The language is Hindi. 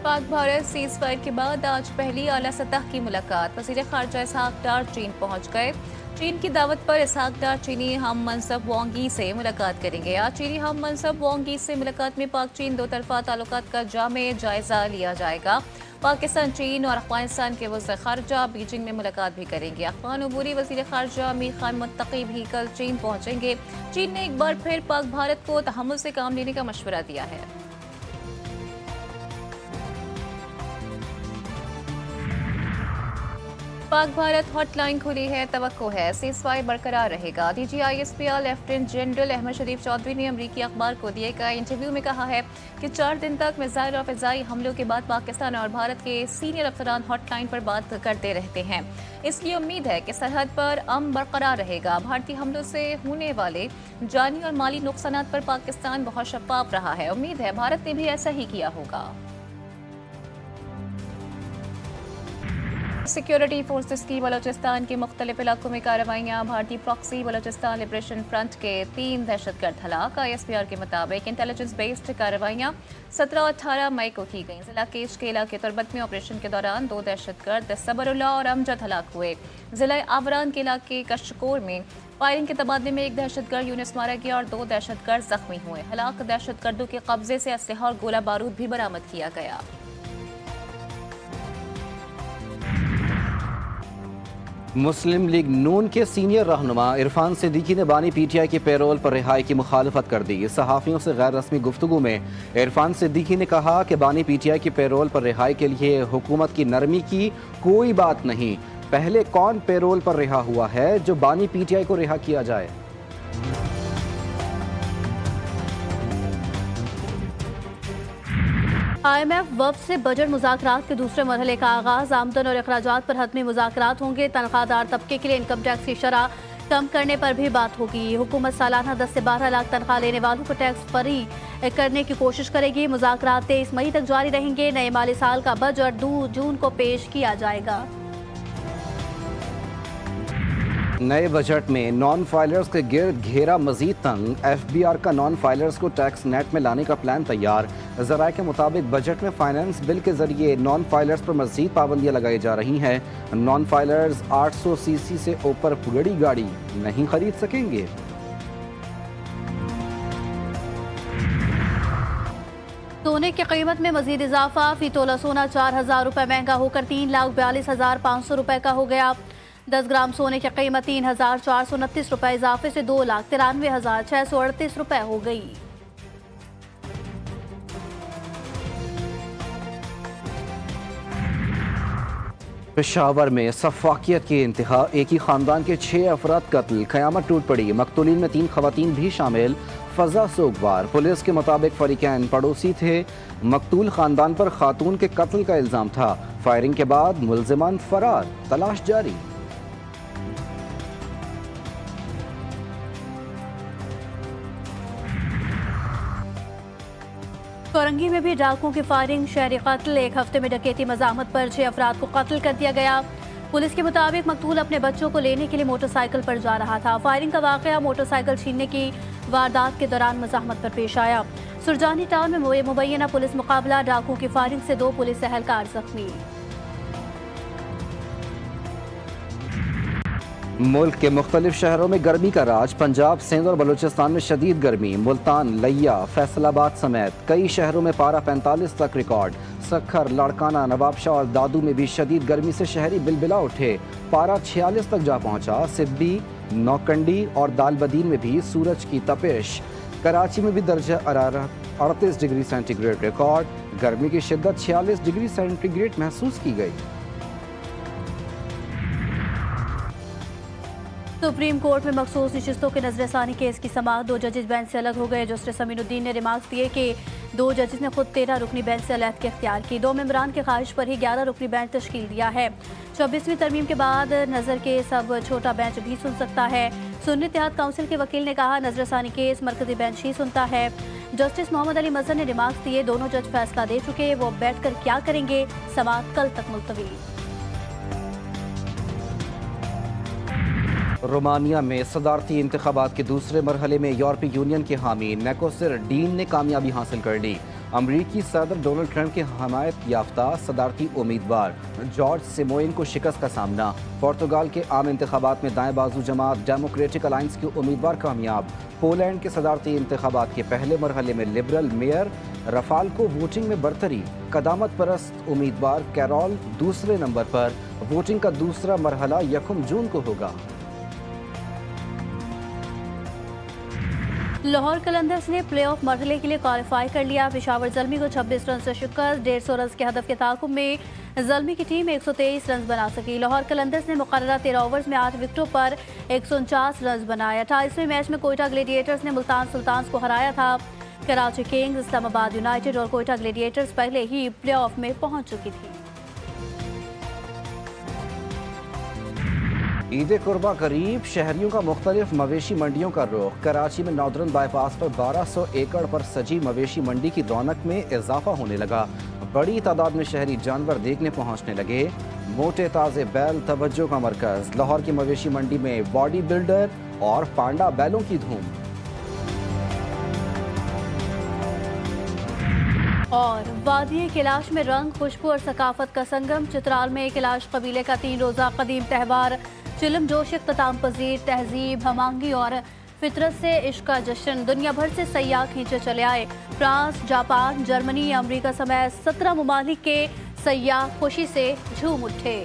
पाक भारत सीज़फायर के बाद आज पहली आला सतह की मुलाकात। वज़ीर ख़ारजा इसहाक डार चीन पहुंच गए। चीन की दावत पर इसहाक डार चीनी हम मनसब वांग यी से मुलाकात करेंगे। आज चीनी हम मनसब वांग यी से मुलाकात में पाक चीन दो तरफा ताल्लुकात का जामे जायजा लिया जाएगा। पाकिस्तान, चीन और अफगानिस्तान के वज़ीर ख़ारजा बीजिंग में मुलाकात भी करेंगे। अफ़गान अबूरी वज़ीर ख़ारजा मीर खान मुत्तकी भी कल चीन पहुंचेंगे। चीन ने एक बार फिर पाक भारत को तहम्मुल से काम लेने का मशवरा दिया है। पाक भारत हॉटलाइन खुली है, तवक्को है सीज़फायर बरकरार रहेगा। DGISPR लेफ्टिनेंट जनरल अहमद शरीफ चौधरी ने अमरीकी अखबार को दिए गए इंटरव्यू में कहा है कि 4 दिन तक मिसाइल और फ़िज़ाई हमलों के बाद पाकिस्तान और भारत के सीनियर अफसरान हॉटलाइन पर बात करते रहते हैं। इसलिए उम्मीद है कि सरहद पर अमन बरकरार रहेगा। भारतीय हमलों से होने वाले जानी और माली नुकसानात पर पाकिस्तान बहुत शफाफ रहा है। उम्मीद है भारत ने भी ऐसा ही किया होगा। सिक्योरिटी फोर्सेस की बलोचिस्तान के मुख्तलिफ इलाकों में कार्रवाइयाँ। भारतीय प्रॉक्सी बलोचिस्तान लिबरेशन फ्रंट के 3 दहशतगर्द हलाक। ISPR के मुताबिक इंटेलिजेंस बेस्ड कार्रवाइयाँ 17 और 18 मई को की गईं। जिला केश के इलाके तुरबत में ऑपरेशन के दौरान 2 दहशतगर्द सबरुल्लाह और अमजद हलाक हुए। जिला आवरान के इलाके कशकोर में फायरिंग के तबादले में एक दहशतगर्द यूनिस मारा गया और 2 दहशतगर्द जख्मी हुए। हलाक दहशतगर्दों के कब्जे से असलहा और गोला बारूद भी बरामद किया गया। मुस्लिम लीग नून के सीनियर रहनुमा इरफान सिद्दीकी ने बानी PTI की पैरोल पर रिहाई की मुखालफत कर दी। सहाफ़ियों से गैर रस्मी गुफ्तगू में इरफान सिद्दीकी ने कहा कि बानी PTI की पैरोल पर रिहाई के लिए हुकूमत की नरमी की कोई बात नहीं। पहले कौन पैरोल पर रिहा हुआ है जो बानी PTI को रिहा किया जाए। IMF वफ़द से बजट मुज़ाकरात के दूसरे मरहले का आगाज़। आमदन और अखराजात पर हतमी मुज़ाकरात होंगे। तनख्वाहदार तबके के लिए इनकम टैक्स की शरह कम करने पर भी बात होगी। हुकूमत सालाना 10 से 12 लाख तनख्वाह लेने वालों को टैक्स फ्री करने की कोशिश करेगी। मुज़ाकरात 23 मई तक जारी रहेंगे। नए माली साल का बजट 2 जून को पेश किया जाएगा। नए बजट में नॉन फाइलर्स के गिर्द घेरा मजीद तंग। FBR का नॉन फाइलर्स को टैक्स नेट में लाने का प्लान तैयार। ज़राए के मुताबिक बजट में फाइनेंस बिल के जरिए नॉन फाइलर्स पर मजीद पाबंदियाँ लगाई जा रही हैं। नॉन फाइलर्स 800 CC से ऊपर बड़ी गाड़ी नहीं खरीद सकेंगे। सोने की कीमत में मजीद इजाफा। फी तोला सोना 4,000 रुपये महंगा होकर 3,42,500 रुपये का हो गया। 10 ग्राम सोने की कीमत 3,429 रुपये इजाफे से 2,93,638 रुपये हो गई। पेशावर में सफाकियत की इंतहा। एक ही खानदान के 6 अफराद कत्ल। क़यामत टूट पड़ी। मकतूलीन में 3 खवातीन भी शामिल। फजा सोगवार। पुलिस के मुताबिक फरीकैन पड़ोसी थे। मकतूल खानदान पर खातून के कत्ल का इल्ज़ाम था। फायरिंग के बाद मुल्जिमान फरार। तलाश जारी। कोरंगी में भी डाकुओं की फायरिंग, शहरी कत्ल। 1 हफ्ते में डकैती मज़ाहमत पर 6 अफराद को कत्ल कर दिया गया। पुलिस के मुताबिक मकतूल अपने बच्चों को लेने के लिए मोटरसाइकिल पर जा रहा था। फायरिंग का वाक़या मोटरसाइकिल छीनने की वारदात के दौरान मज़ाहमत पर पेश आया। सुरजानी टाउन में मुबैना पुलिस मुकाबला। डाकुओं की फायरिंग से 2 पुलिस एहलकार जख्मी। मुल्क के मुख्तलिफ शहरों में गर्मी का राज। पंजाब, सिंध और बलूचिस्तान में शदीद गर्मी। मुल्तान, लिया, फैसलाबाद समेत कई शहरों में पारा 45 तक रिकॉर्ड। सखर, लाड़काना, नवाबशाह और दादू में भी शदीद गर्मी से शहरी बिलबिला उठे। पारा 46 तक जा पहुंचा। सिद्दी, नौकंडी और दालबदीन में भी सूरज की तपिश। कराची में भी दर्जा हरारत 38 डिग्री सेंटीग्रेड रिकॉर्ड। गर्मी की शिद्दत 46 डिग्री सेंटीग्रेड महसूस की गई। सुप्रीम कोर्ट में मखसूस नशिस्तों के नजरसानी केस की समाअत। 2 जजेस बेंच से अलग हो गए। जस्टिस अमीनुद्दीन ने रिमार्क्स दिए कि 2 जजेस ने खुद 13 रुकनी बेंच से अलग इख्तियार की। 2 मेंबरान की ख्वाहिश पर ही 11 रुकनी बेंच तश्कील दिया है। 26वीं तरमीम के बाद नजर के सब छोटा बेंच भी सुन सकता है। सुन्नी इत्तेहाद काउंसिल के वकील ने कहा नजरसानी केस मरकजी बेंच ही सुनता है। जस्टिस मोहम्मद अली मजहर ने रिमार्क्स दिए दोनों जज फैसला दे चुके, वो बैठ कर क्या करेंगे। समाअत कल तक मुलतवी। रोमानिया में सदारती इंतखाबात के दूसरे मरहले में यूरोपीय यूनियन के हामी नेकोसिर डीन ने कामयाबी हासिल कर ली। अमरीकी सदर डोनाल्ड ट्रंप के हमायत याफ्ता सदारती उम्मीदवार जॉर्ज सिमोइन को शिकस्त का सामना। पोर्तुगाल के आम इंतखाबात में दाएं बाजू जमात डेमोक्रेटिक अलायंस के उम्मीदवार कामयाब। पोलैंड के सदारती इंतखाबात के पहले मरहले में लिबरल मेयर रफाल को वोटिंग में बरतरी। कदामत परस्त उम्मीदवार कैरोल दूसरे नंबर पर। वोटिंग का दूसरा मरहला 1 जून को होगा। लाहौर कलंदर्स ने प्लेऑफ मरहले के लिए क्वालिफाई कर लिया। पेशावर ज़ल्मी को 26 रन से शिकस्त। 150 रन के हदफ के ताकुब में ज़ल्मी की टीम 123 रन बना सकी। लाहौर कलंदर्स ने मुकर्ररा 13 ओवर्स में 8 विकेटों पर 149 रन बनाए। 28वें मैच में कोयटा ग्लेडिएटर्स ने मुल्तान सुल्तान्स को हराया था। कराची किंग्स, इस्लामाबाद यूनाइटेड और कोयटा ग्लेडिएटर्स पहले ही प्लेऑफ में पहुंच चुकी थी। ईद कुर्बा करीब, शहरियों का मुख्तलिफ मवेशी मंडियों का रुख। कराची में नॉर्दर्न बाईपास पर 1200 एकड़ पर सजी मवेशी मंडी की रौनक में इजाफा होने लगा। बड़ी तादाद में शहरी जानवर देखने पहुंचने लगे। मोटे ताज़े बैल तवज्जो का मरकज। लाहौर की मवेशी मंडी में बॉडी बिल्डर और पांडा बैलों की धूम। और वादी कैलाश में रंग, खुशबू और सकाफत का संगम। चित्राल में कैलाश कबीले का 3 रोज़ा कदीम त्यौहार चिलम जोश इख्तिताम पजीर। तहजीब, हमांगी और फितरत से इश्क का जश्न। दुनिया भर से सयाह खींचे चले आए। फ्रांस, जापान, जर्मनी, अमरीका समेत 17 ममालिक के सयाह खुशी से झूम उठे।